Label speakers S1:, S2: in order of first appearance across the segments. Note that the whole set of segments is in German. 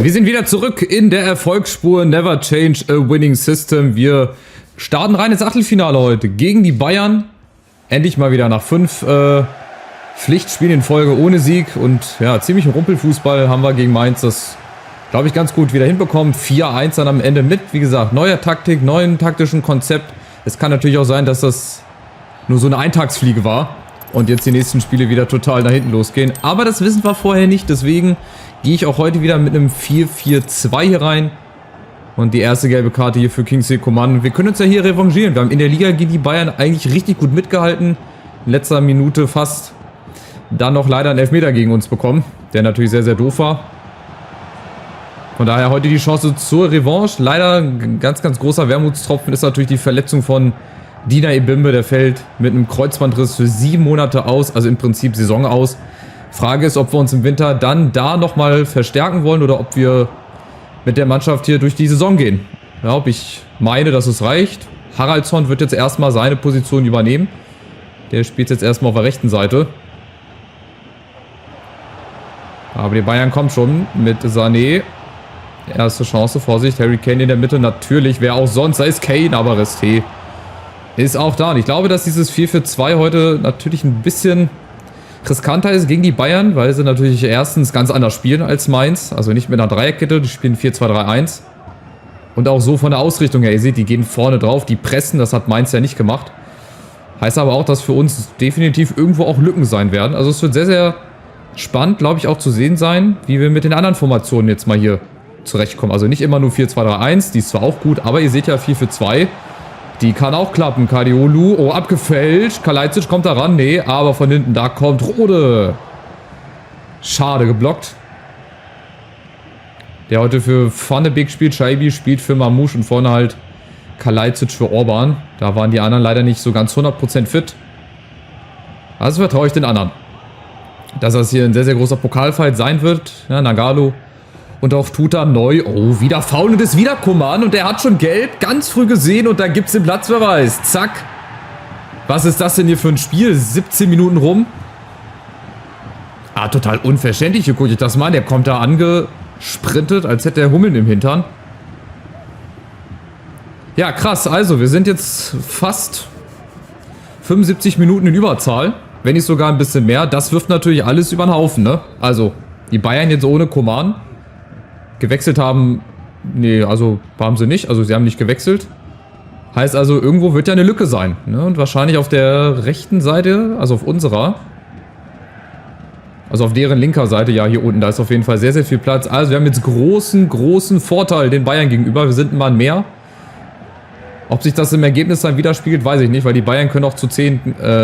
S1: Wir sind wieder zurück in der Erfolgsspur. Never change a winning system. Wir starten rein ins Achtelfinale heute gegen die Bayern. Endlich mal wieder nach 5 Pflichtspielen in Folge ohne Sieg. Und ja, ziemlich Rumpelfußball haben wir gegen Mainz. Das, glaube ich, ganz gut wieder hinbekommen. 4-1 dann am Ende mit, wie gesagt, neuer Taktik, neuen taktischen Konzept. Es kann natürlich auch sein, dass das nur so eine Eintagsfliege war. Und jetzt die nächsten Spiele wieder total nach hinten losgehen. Aber das wissen wir vorher nicht. Deswegen gehe ich auch heute wieder mit einem 4-4-2 hier rein. Und die erste gelbe Karte hier für Kingsley Coman. Wir können uns ja hier revanchieren. Wir haben in der Liga gegen die Bayern eigentlich richtig gut mitgehalten. In letzter Minute fast dann noch leider einen Elfmeter gegen uns bekommen. Der natürlich sehr, sehr doof war. Von daher heute die Chance zur Revanche. Leider ein ganz, ganz großer Wermutstropfen ist natürlich die Verletzung von Dina Ebimbe. Der fällt mit einem Kreuzbandriss für 7 Monate aus. Also im Prinzip Saison aus. Frage ist, ob wir uns im Winter dann da nochmal verstärken wollen oder ob wir mit der Mannschaft hier durch die Saison gehen. Ja, ob ich meine, dass es reicht. Haraldsson wird jetzt erstmal seine Position übernehmen. Der spielt jetzt erstmal auf der rechten Seite. Aber die Bayern kommen schon mit Sané. Erste Chance, Vorsicht, Harry Kane in der Mitte. Natürlich, wer auch sonst, da ist Kane, aber Resté ist auch da. Und ich glaube, dass dieses 4-4-2 heute natürlich ein bisschen riskanter ist gegen die Bayern, weil sie natürlich erstens ganz anders spielen als Mainz. Also nicht mit einer Dreierkette, die spielen 4-2-3-1. Und auch so von der Ausrichtung her, ihr seht, die gehen vorne drauf, die pressen, das hat Mainz ja nicht gemacht. Heißt aber auch, dass für uns definitiv irgendwo auch Lücken sein werden. Also es wird sehr, sehr spannend, glaube ich, auch zu sehen sein, wie wir mit den anderen Formationen jetzt mal hier zurechtkommen. Also nicht immer nur 4-2-3-1, die ist zwar auch gut, aber ihr seht ja 4-4-2. Die kann auch klappen. Kadiolu, oh, abgefälscht. Kalajdzic kommt da ran. Nee, aber von hinten, da kommt Rode. Schade, geblockt. Der heute für Van de Beek spielt. Shaibi spielt für Mamouche und vorne halt Kalajdzic für Orban. Da waren die anderen leider nicht so ganz 100% fit. Also vertraue ich den anderen. Dass das hier ein sehr, sehr großer Pokalfight sein wird. Ja, Nagalo und auch Tuta neu. Oh, wieder faul und ist wieder Coman. Und der hat schon gelb ganz früh gesehen. Und da gibt es den Platzverweis. Zack. Was ist das denn hier für ein Spiel? 17 Minuten rum. Ah, total unverständlich. Hier gucke ich das mal an. Der kommt da angesprintet, als hätte er Hummeln im Hintern. Ja, krass. Also, wir sind jetzt fast 75 Minuten in Überzahl. Wenn nicht sogar ein bisschen mehr. Das wirft natürlich alles über den Haufen, ne? Also, die Bayern jetzt ohne Coman. Gewechselt haben, nee, also haben sie nicht, also sie haben nicht gewechselt. Heißt also, irgendwo wird ja eine Lücke sein. Ne? Und wahrscheinlich auf der rechten Seite, also auf unserer, also auf deren linker Seite, ja hier unten, da ist auf jeden Fall sehr, sehr viel Platz. Also wir haben jetzt großen Vorteil den Bayern gegenüber, wir sind ein Mann mehr. Ob sich das im Ergebnis dann widerspiegelt, weiß ich nicht, weil die Bayern können auch zu 10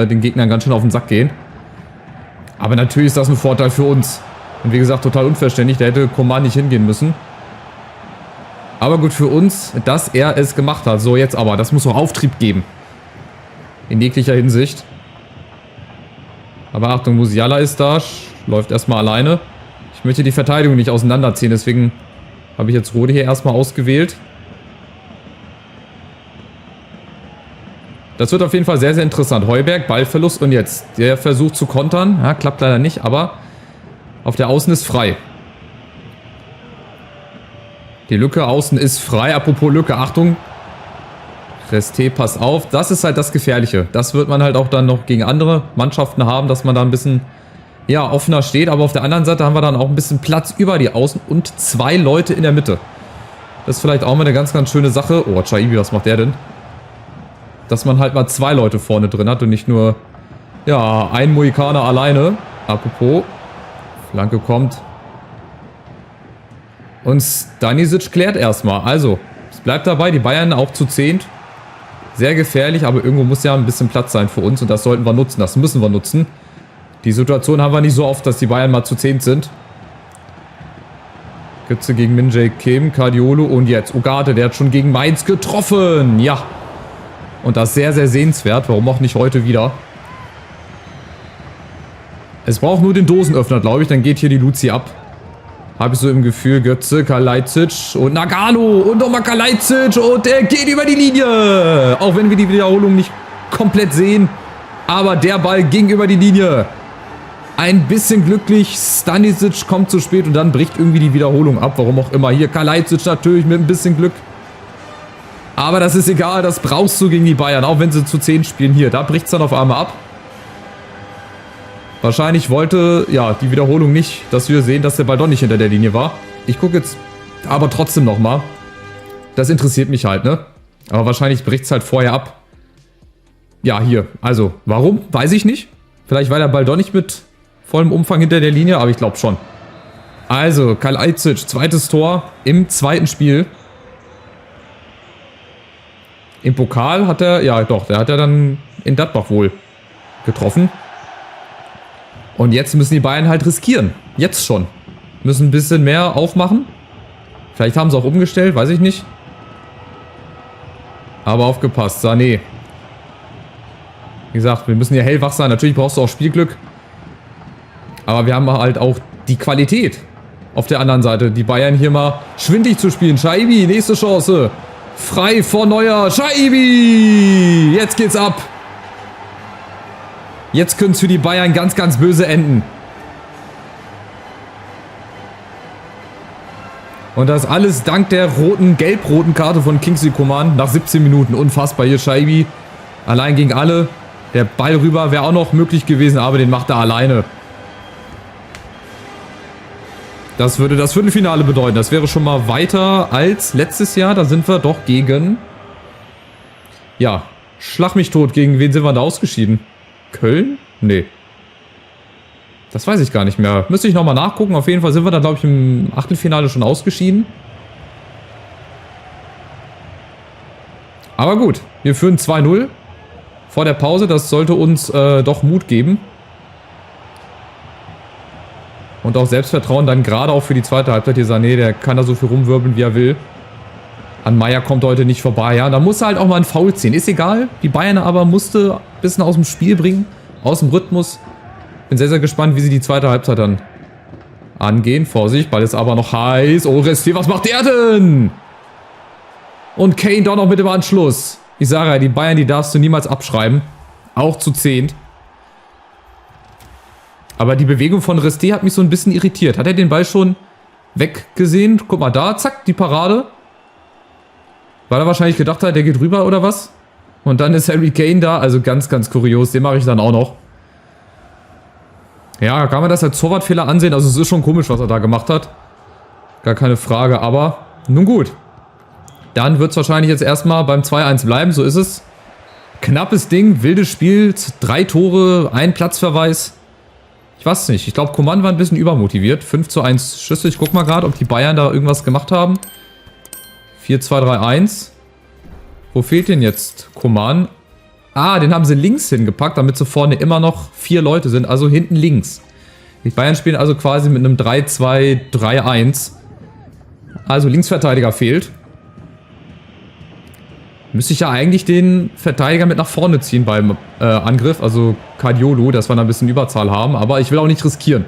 S1: den Gegnern ganz schön auf den Sack gehen. Aber natürlich ist das ein Vorteil für uns. Und wie gesagt, total unverständlich. Da hätte Coman nicht hingehen müssen. Aber gut für uns, dass er es gemacht hat. So, jetzt aber. Das muss noch Auftrieb geben. In jeglicher Hinsicht. Aber Achtung, Musiala ist da. Läuft erstmal alleine. Ich möchte die Verteidigung nicht auseinanderziehen. Deswegen habe ich jetzt Rode hier erstmal ausgewählt. Das wird auf jeden Fall sehr, sehr interessant. Heuberg, Ballverlust und jetzt. Der versucht zu kontern. Ja, klappt leider nicht, aber auf der Außen ist frei. Die Lücke außen ist frei. Apropos Lücke, Achtung. Resté, pass auf. Das ist halt das Gefährliche. Das wird man halt auch dann noch gegen andere Mannschaften haben, dass man da ein bisschen ja, offener steht. Aber auf der anderen Seite haben wir dann auch ein bisschen Platz über die Außen und 2 Leute in der Mitte. Das ist vielleicht auch mal eine ganz, ganz schöne Sache. Oh, Chaibi, was macht der denn? Dass man halt mal 2 Leute vorne drin hat und nicht nur ja, ein Mohikaner alleine. Apropos. Flanke kommt. Und Stanisic klärt erstmal. Also, es bleibt dabei. Die Bayern auch zu 10. Sehr gefährlich, aber irgendwo muss ja ein bisschen Platz sein für uns. Und das sollten wir nutzen. Das müssen wir nutzen. Die Situation haben wir nicht so oft, dass die Bayern mal zu 10 sind. Götze gegen Min-Jae Kim, Kadiolu und jetzt Ugarte. Der hat schon gegen Mainz getroffen. Ja. Und das sehr, sehr sehenswert. Warum auch nicht heute wieder? Es braucht nur den Dosenöffner, glaube ich. Dann geht hier die Luzi ab. Habe ich so im Gefühl. Götze, Kalajdzic und Nagano. Und nochmal Kalajdzic. Und der geht über die Linie. Auch wenn wir die Wiederholung nicht komplett sehen. Aber der Ball ging über die Linie. ein bisschen glücklich. Stanisic kommt zu spät und dann bricht irgendwie die Wiederholung ab. Warum auch immer. Hier Kalajdzic natürlich mit ein bisschen Glück. Aber das ist egal. Das brauchst du gegen die Bayern. Auch wenn sie zu 10 spielen. Hier, da bricht es dann auf einmal ab. Wahrscheinlich wollte, ja, die Wiederholung nicht, dass wir sehen, dass der Ball doch nicht hinter der Linie war. Ich gucke jetzt aber trotzdem nochmal. Das interessiert mich halt, ne? Aber wahrscheinlich bricht es halt vorher ab. Ja, hier. Also, warum? Weiß ich nicht. Vielleicht war der Ball doch nicht mit vollem Umfang hinter der Linie, aber ich glaube schon. Also, Kalajdzic, zweites Tor im zweiten Spiel. Im Pokal hat er, ja doch, der hat er dann in Gladbach wohl getroffen. Und jetzt müssen die Bayern halt riskieren. Jetzt schon. Müssen ein bisschen mehr aufmachen. Vielleicht haben sie auch umgestellt, weiß ich nicht. Aber aufgepasst, Sané. Wie gesagt, wir müssen ja hellwach sein. Natürlich brauchst du auch Spielglück. Aber wir haben halt auch die Qualität auf der anderen Seite. Die Bayern hier mal schwindig zu spielen. Schaibi, nächste Chance. Frei vor Neuer. Schaibi! Jetzt geht's ab. Jetzt könnte es für die Bayern ganz, ganz böse enden. Und das alles dank der gelb-roten Karte von Kingsley Coman nach 17 Minuten. Unfassbar hier Schaibi. Allein gegen alle. Der Ball rüber wäre auch noch möglich gewesen, aber den macht er alleine. Das würde das Viertelfinale bedeuten. Das wäre schon mal weiter als letztes Jahr. Da sind wir doch gegen... Ja, schlag mich tot. Gegen wen sind wir da ausgeschieden? Köln? Nee. Das weiß ich gar nicht mehr. Müsste ich nochmal nachgucken. Auf jeden Fall sind wir da, glaube ich, im Achtelfinale schon ausgeschieden. Aber gut, wir führen 2-0 vor der Pause. Das sollte uns doch Mut geben. Und auch Selbstvertrauen dann gerade auch für die zweite Halbzeit. Hier Sané, der kann da so viel rumwirbeln, wie er will. An Meier kommt heute nicht vorbei. Ja, da muss er halt auch mal ein Foul ziehen. Ist egal. Die Bayern aber musste ein bisschen aus dem Spiel bringen. Aus dem Rhythmus. Bin sehr, sehr gespannt, wie sie die zweite Halbzeit dann angehen. Vorsicht, Ball ist aber noch heiß. Oh, Restier, was macht der denn? Und Kane doch noch mit dem Anschluss. Ich sage ja, die Bayern, die darfst du niemals abschreiben. Auch zu 10. Aber die Bewegung von Restier hat mich so ein bisschen irritiert. Hat er den Ball schon weggesehen? Guck mal da, zack, die Parade. Weil er wahrscheinlich gedacht hat, der geht rüber oder was? Und dann ist Harry Kane da. Also ganz, ganz kurios. Den mache ich dann auch noch. Ja, kann man das als Torwartfehler ansehen? Also es ist schon komisch, was er da gemacht hat. Gar keine Frage, aber nun gut. Dann wird es wahrscheinlich jetzt erstmal beim 2-1 bleiben. So ist es. Knappes Ding, wildes Spiel. 3 Tore, 1 Platzverweis. Ich weiß nicht. Ich glaube, Coman war ein bisschen übermotiviert. 5:1 Schüsse. Ich guck mal gerade, ob die Bayern da irgendwas gemacht haben. 4-2-3-1. Wo fehlt denn jetzt Coman? Ah, den haben sie links hingepackt, damit sie vorne immer noch 4 Leute sind. Also hinten links. Die Bayern spielen also quasi mit einem 3-2-3-1. Also Linksverteidiger fehlt. Müsste ich ja eigentlich den Verteidiger mit nach vorne ziehen beim Angriff. Also Kadiolu, dass wir da ein bisschen Überzahl haben. Aber ich will auch nicht riskieren.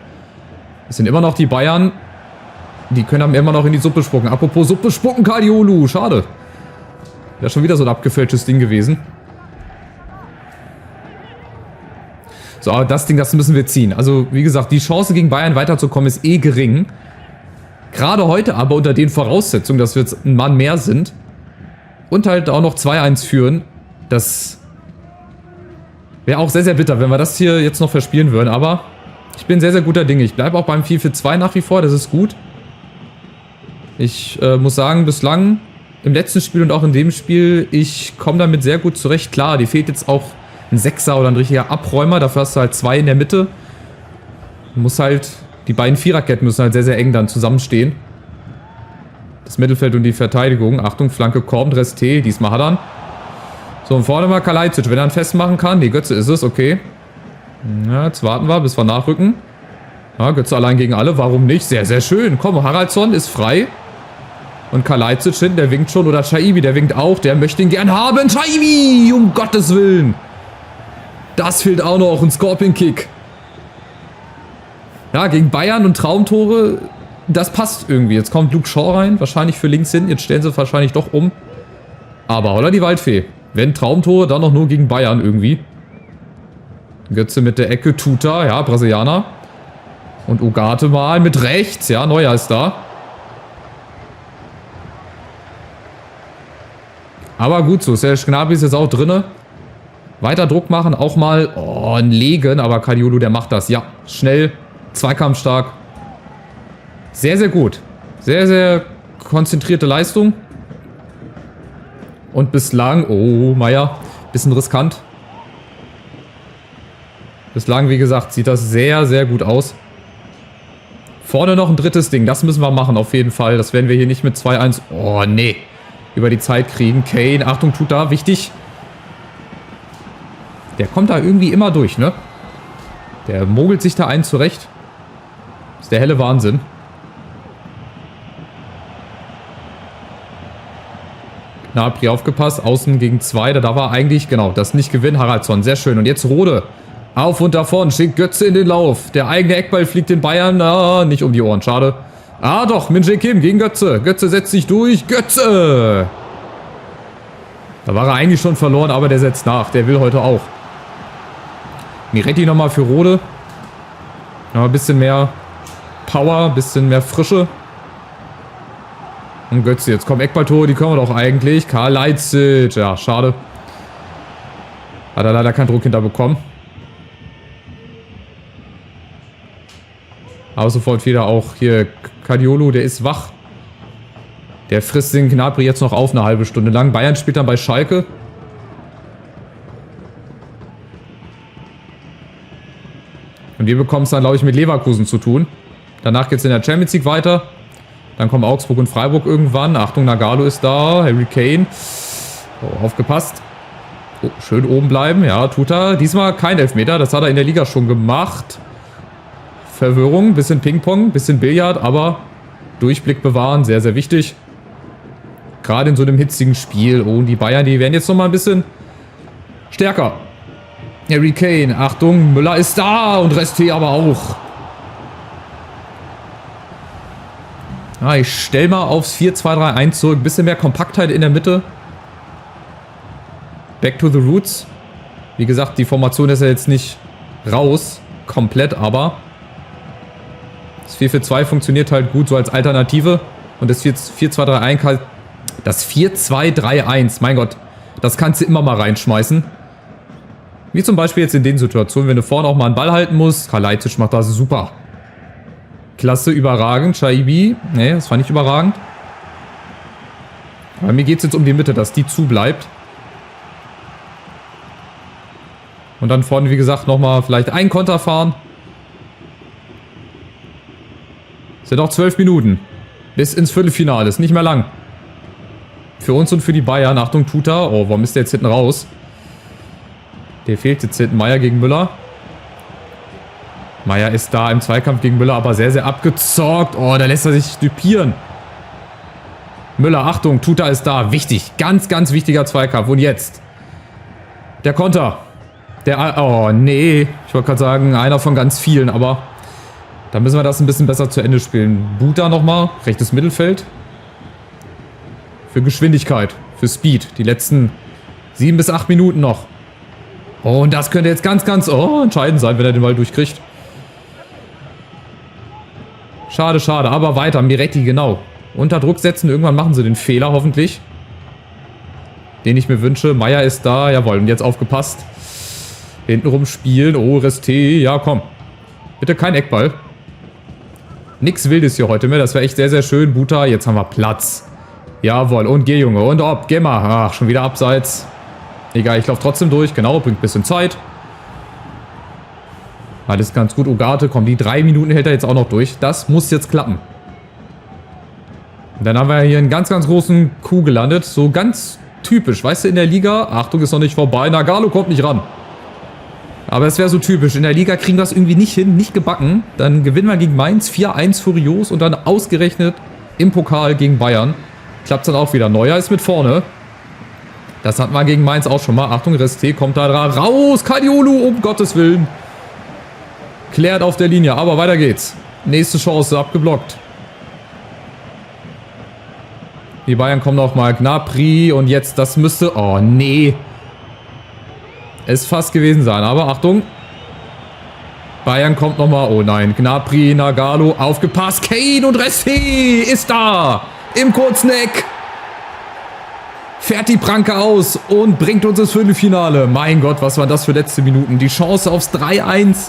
S1: Es sind immer noch die Bayern. Die können haben immer noch in die Suppe spucken. Apropos Suppe spucken, Kadiolu. Schade. Wäre schon wieder so ein abgefälschtes Ding gewesen. So, aber das Ding, das müssen wir ziehen. Also, wie gesagt, die Chance gegen Bayern weiterzukommen ist eh gering. Gerade heute aber unter den Voraussetzungen, dass wir jetzt ein Mann mehr sind. Und halt auch noch 2-1 führen. Das wäre auch sehr, sehr bitter, wenn wir das hier jetzt noch verspielen würden. Aber ich bin sehr, sehr guter Dinge. Ich bleibe auch beim 4-4-2 nach wie vor. Das ist gut. Ich muss sagen, bislang im letzten Spiel und auch in dem Spiel, ich komme damit sehr gut zurecht. Klar, die fehlt jetzt auch ein Sechser oder ein richtiger Abräumer. Dafür hast du halt 2 in der Mitte. Du musst halt, die beiden Viererketten müssen halt sehr, sehr eng dann zusammenstehen. Das Mittelfeld und die Verteidigung. Achtung, Flanke kommt, Reste, diesmal hat er. So, und vorne mal Kalajdzic, wenn er ihn festmachen kann. Nee, Götze ist es, okay. Ja, jetzt warten wir, bis wir nachrücken. Ja, Götze allein gegen alle, warum nicht? Sehr, sehr schön. Komm, Haraldsson ist frei. Und Kalajdzic hinten, der winkt schon. Oder Schaibi, der winkt auch. Der möchte ihn gern haben. Schaibi, um Gottes Willen. Das fehlt auch noch. Ein Scorpion-Kick. Ja, gegen Bayern und Traumtore, das passt irgendwie. Jetzt kommt Luke Shaw rein, wahrscheinlich für links hin. Jetzt stellen sie wahrscheinlich doch um. Aber holla die Waldfee. Wenn Traumtore, dann noch nur gegen Bayern irgendwie. Götze mit der Ecke, Tuta, ja, Brasilianer. Und Ugarte mal mit rechts. Ja, Neuer ist da. Aber gut so. Serge Gnabry ist jetzt auch drinne. Weiter Druck machen. Auch mal ein Legen. Aber Kalioulu, der macht das. Ja, schnell. Zweikampfstark. Sehr, sehr gut. Sehr, sehr konzentrierte Leistung. Und bislang... Oh, Meier. Bisschen riskant. Bislang, wie gesagt, sieht das sehr, sehr gut aus. Vorne noch ein drittes Ding. Das müssen wir machen, auf jeden Fall. Das werden wir hier nicht mit 2-1... Oh, nee. Über die Zeit kriegen. Kane, Achtung, tut da. Wichtig. Der kommt da irgendwie immer durch, ne? Der mogelt sich da einen zurecht. Das ist der helle Wahnsinn. Gnabry aufgepasst. Außen gegen 2. Da war eigentlich, genau, das nicht gewinnen. Haraldsson, sehr schön. Und jetzt Rode. Auf und davon. Schickt Götze in den Lauf. Der eigene Eckball fliegt den Bayern. Nicht um die Ohren. Schade. Doch. Min-Jae Kim gegen Götze. Götze setzt sich durch. Götze! Da war er eigentlich schon verloren, aber der setzt nach. Der will heute auch. Miretti nochmal für Rode. Noch ein bisschen mehr Power. Ein bisschen mehr Frische. Und Götze, jetzt kommen Eckballtore, die können wir doch eigentlich. Karl Leitzig, ja, schade. Hat er leider keinen Druck hinterbekommen. Aber sofort wieder auch hier Kalioulu, der ist wach. Der frisst den Gnabry jetzt noch auf eine halbe Stunde lang. Bayern spielt dann bei Schalke. Und wir bekommen es dann, glaube ich, mit Leverkusen zu tun. Danach geht es in der Champions League weiter. Dann kommen Augsburg und Freiburg irgendwann. Achtung, Nagalo ist da. Harry Kane. Oh, aufgepasst. Oh, schön oben bleiben. Ja, tut er. Diesmal kein Elfmeter. Das hat er in der Liga schon gemacht. Verwirrung. Bisschen Ping-Pong. Bisschen Billard. Aber Durchblick bewahren. Sehr, sehr wichtig. Gerade in so einem hitzigen Spiel. Oh, und die Bayern, die werden jetzt nochmal ein bisschen stärker. Harry Kane. Achtung, Müller ist da. Und Resté aber auch. Ich stelle mal aufs 4-2-3-1 zurück. Bisschen mehr Kompaktheit in der Mitte. Back to the roots. Wie gesagt, die Formation ist ja jetzt nicht raus. Komplett, aber das 4-4-2 funktioniert halt gut so als Alternative. Und das 4-2-3-1 halt. Das 4-2-3-1, mein Gott. Das kannst du immer mal reinschmeißen. Wie zum Beispiel jetzt in den Situationen, wenn du vorne auch mal einen Ball halten musst. Karl Leitzig macht das super. Klasse, überragend. Shaibi, nee, das war nicht überragend. Aber mir geht es jetzt um die Mitte, dass die zubleibt. Und dann vorne, wie gesagt, nochmal vielleicht einen Konter fahren. Es sind noch 12 Minuten. Bis ins Viertelfinale. Ist nicht mehr lang. Für uns und für die Bayern. Achtung, Tuta. Oh, warum ist der jetzt hinten raus? Der fehlt jetzt hinten. Meier gegen Müller. Meier ist da im Zweikampf gegen Müller, aber sehr, sehr abgezockt. Oh, da lässt er sich dupieren. Müller, Achtung, Tuta ist da. Wichtig. Ganz, ganz wichtiger Zweikampf. Und jetzt? Der Konter. Oh, nee. Ich wollte gerade sagen, einer von ganz vielen, aber da müssen wir das ein bisschen besser zu Ende spielen. Buta nochmal. Rechtes Mittelfeld. Für Geschwindigkeit. Für Speed. Die letzten 7 bis 8 Minuten noch. Oh, und das könnte jetzt ganz, ganz entscheidend sein, wenn er den Ball durchkriegt. Schade, schade. Aber weiter. Miretti, genau. Unter Druck setzen. Irgendwann machen sie den Fehler, hoffentlich. Den ich mir wünsche. Meier ist da. Jawohl. Und jetzt aufgepasst. Hintenrum spielen. Oh, Resté. Ja, komm. Bitte kein Eckball. Nix Wildes hier heute mehr. Das wäre echt sehr, sehr schön. Buta. Jetzt haben wir Platz. Jawohl. Und geh, Junge. Und ob. Geh mal. Ach, schon wieder abseits. Egal, ich laufe trotzdem durch. Genau, bringt ein bisschen Zeit. Alles ganz gut. Ugarte, komm, die 3 Minuten hält er jetzt auch noch durch. Das muss jetzt klappen. Und dann haben wir hier einen ganz, ganz großen Coup gelandet. So ganz typisch. Weißt du, in der Liga, Achtung, ist noch nicht vorbei. Nagalo kommt nicht ran. Aber es wäre so typisch. In der Liga kriegen wir es irgendwie nicht hin, nicht gebacken. Dann gewinnen wir gegen Mainz 4-1 furios und dann ausgerechnet im Pokal gegen Bayern. Klappt dann auch wieder. Neuer ist mit vorne. Das hatten wir gegen Mainz auch schon mal. Achtung, Resté kommt da raus. Kalioulu, um Gottes Willen. Klärt auf der Linie, aber weiter geht's. Nächste Chance, abgeblockt. Die Bayern kommen nochmal. Gnabry und jetzt, das müsste... Oh, nee. Es fast gewesen sein, aber Achtung. Bayern kommt nochmal. Oh nein. Gnabry, Nagalo, aufgepasst. Kane und Resti ist da. Im kurzen Eck. Fährt die Pranke aus und bringt uns ins Viertelfinale. Mein Gott, was waren das für letzte Minuten. Die Chance aufs 3-1.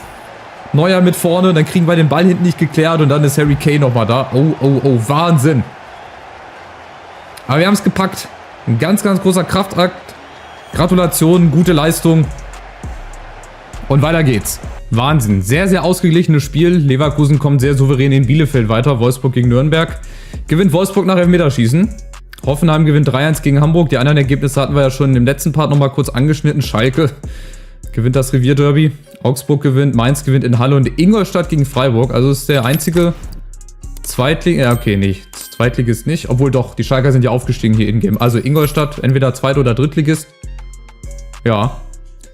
S1: Neuer mit vorne. Dann kriegen wir den Ball hinten nicht geklärt. Und dann ist Harry Kane nochmal da. Oh, oh, oh. Wahnsinn. Aber wir haben es gepackt. Ein ganz, ganz großer Kraftakt. Gratulation, gute Leistung. Und weiter geht's. Wahnsinn. Sehr, sehr ausgeglichenes Spiel. Leverkusen kommt sehr souverän in Bielefeld weiter. Wolfsburg gegen Nürnberg. Gewinnt Wolfsburg nach Elfmeterschießen. Hoffenheim gewinnt 3-1 gegen Hamburg. Die anderen Ergebnisse hatten wir ja schon im letzten Part nochmal kurz angeschnitten. Schalke gewinnt das Revierderby. Augsburg gewinnt. Mainz gewinnt in Halle. Und Ingolstadt gegen Freiburg. Also ist der einzige Zweitligist. Ja, okay, nicht. Zweitligist nicht. Obwohl doch, die Schalker sind ja aufgestiegen hier in-game. Also Ingolstadt, entweder Zweit- oder Drittligist. Ja,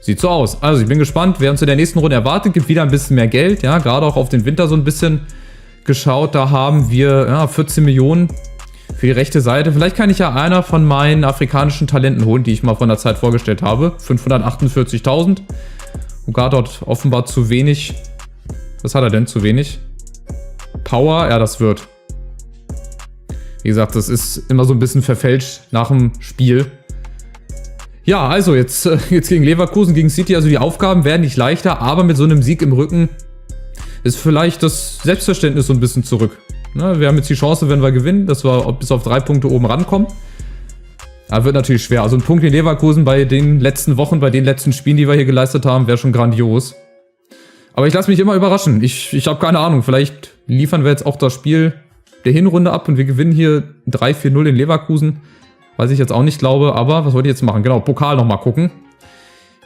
S1: sieht so aus. Also ich bin gespannt, wer uns in der nächsten Runde erwartet. Gibt wieder ein bisschen mehr Geld. Ja, gerade auch auf den Winter so ein bisschen geschaut. Da haben wir 14 Millionen für die rechte Seite. Vielleicht kann ich ja einer von meinen afrikanischen Talenten holen, die ich mal von der Zeit vorgestellt habe. 548.000. Ugarte hat offenbar zu wenig. Was hat er denn? Zu wenig? Power? Ja, das wird. Wie gesagt, das ist immer so ein bisschen verfälscht nach dem Spiel. Ja, also jetzt gegen Leverkusen, gegen City. Also die Aufgaben werden nicht leichter, aber mit so einem Sieg im Rücken ist vielleicht das Selbstverständnis so ein bisschen zurück. Ne, wir haben jetzt die Chance, wenn wir gewinnen, dass wir bis auf 3 Punkte oben rankommen. Aber wird natürlich schwer. Also ein Punkt in Leverkusen bei den letzten Wochen, bei den letzten Spielen, die wir hier geleistet haben, wäre schon grandios. Aber ich lasse mich immer überraschen. Ich habe keine Ahnung. Vielleicht liefern wir jetzt auch das Spiel der Hinrunde ab und wir gewinnen hier 3-4-0 in Leverkusen. Was ich jetzt auch nicht glaube, aber was wollte ich jetzt machen? Genau, Pokal nochmal gucken,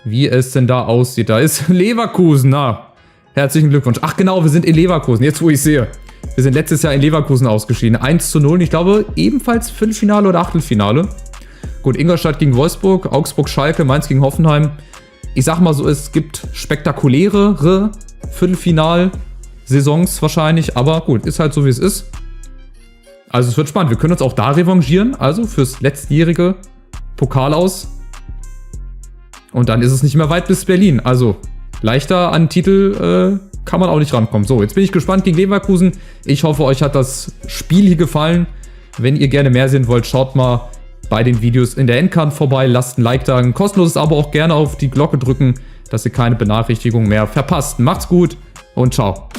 S1: wie es denn da aussieht. Da ist Leverkusen, na, herzlichen Glückwunsch. Ach genau, wir sind in Leverkusen, jetzt wo ich sehe. Wir sind letztes Jahr in Leverkusen ausgeschieden. 1-0 und ich glaube ebenfalls Viertelfinale oder Achtelfinale. Gut, Ingolstadt gegen Wolfsburg, Augsburg, Schalke, Mainz gegen Hoffenheim. Ich sag mal so, es gibt spektakulärere Viertelfinal-Saisons wahrscheinlich, aber gut, ist halt so wie es ist. Also es wird spannend. Wir können uns auch da revanchieren, also fürs letztjährige Pokal aus. Und dann ist es nicht mehr weit bis Berlin. Also leichter an Titel kann man auch nicht rankommen. So, jetzt bin ich gespannt gegen Leverkusen. Ich hoffe, euch hat das Spiel hier gefallen. Wenn ihr gerne mehr sehen wollt, schaut mal bei den Videos in der Endcard vorbei. Lasst ein Like da, ein kostenloses Abo auch gerne auf die Glocke drücken, dass ihr keine Benachrichtigung mehr verpasst. Macht's gut und ciao.